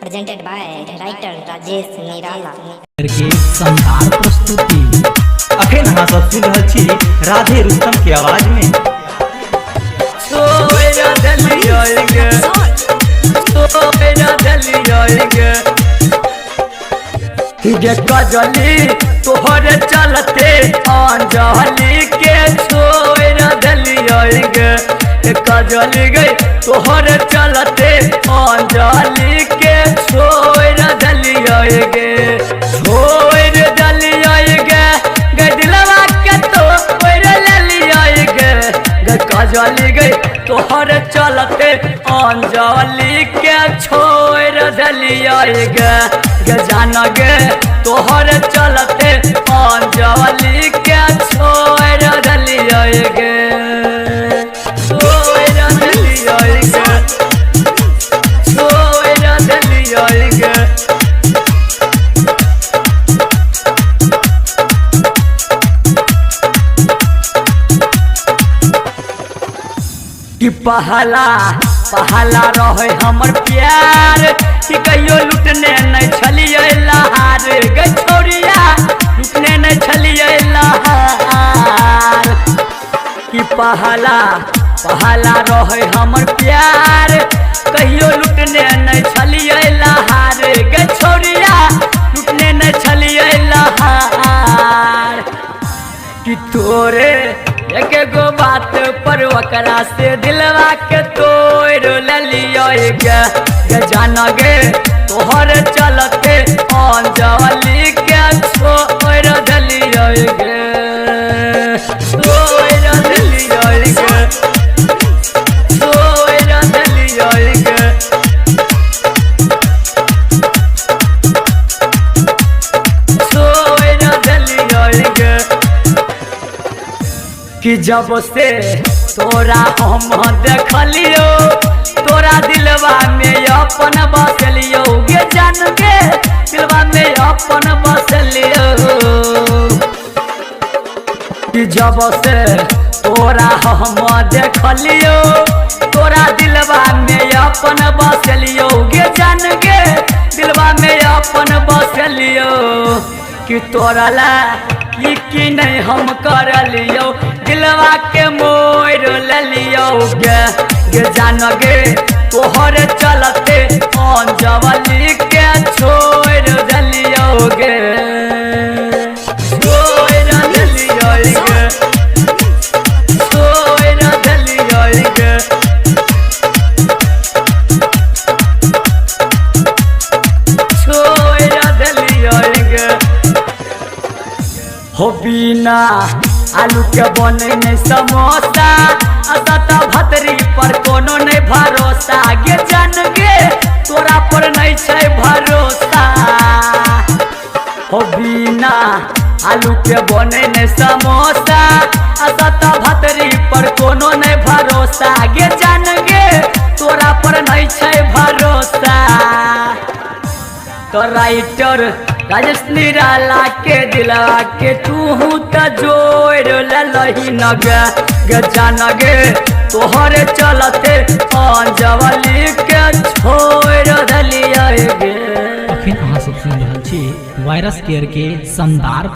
presented by writer Rajesh Nirala के शानदार प्रस्तुति। अखन अहाँ सब सुन रहल छी राधे रुस्तम के आवाज में। कजली तोहरे चलते अंजलि के छोड़ दिलिए गे, कजली गई तोहरे चलते अंजलि के छोड़ दिलिए गे, छोड़ दिलिए गे दिलवा के तोड़ लिलिए गे, कजली गई तोहरे चलते अंजलि के छोड़ दिलिए गे जान गे तोहरे चलते अंजलि के छोड़ दिलिए गे, छोड़ दिलिए गे, छोड़ दिलिए गे। कि पहला रहे हमर प्यार कि कहियो लुटने नहीं छलिए लहार गे छोड़िया, लुटने नहीं छलिए लहार। कि पहला रहे हमर प्यार कहियो लुटने नहीं छलिए लहार गे छोड़िया, लुटने नहीं छलिए लहार। कि तोरे एक गो बात पर ओकरा से दिलवा के तोड़ लिलिए गे जान गे तोहरे चलते अंजलि के छोड़ दिलिए गे, छोड़ दिलिए गे, छोड़ दिलिए गे। छोड़ दिलिए गे कि जब से तोरा हम देखलियो तोरा दिलवा में अपन बसलियो गे जान गे दिलवा में अपन बसलियो। कि जब से तोरा हम देखलियो तोरा दिलवा में अपन बसलियो गे जान गे दिलवा में अपन बसलियो। कि तोरा ला कि नहीं हम कर लियो दिलवा के मोड़ लियो गे जान गे तोहरे चलते अंजलि के छोड़ दिलियो गे, छोड़ दिलिए गे, छोड़ दिलिए गे। छोड़ दिलिए गे हो बिना आलू के बने नहीं समोसा असत भतरी पर कोनो नहीं भरोसा गे जान गे तोरा पर नहीं छै भरोसा। हो बिना आलू के बने नहीं समोसा असत भतरी पर कोनो नहीं भरोसा गे जान गे तोरा पर नहीं छै भरोसा। तो राइटर राजेश निराला के दिलवा के तू त जोड़ लही न गे जान गे तोहरे चलते अंजलि के छोड़ दिलिए गे। अखन अहाँ सब सुन रहल छी वायरस केयर के शानदार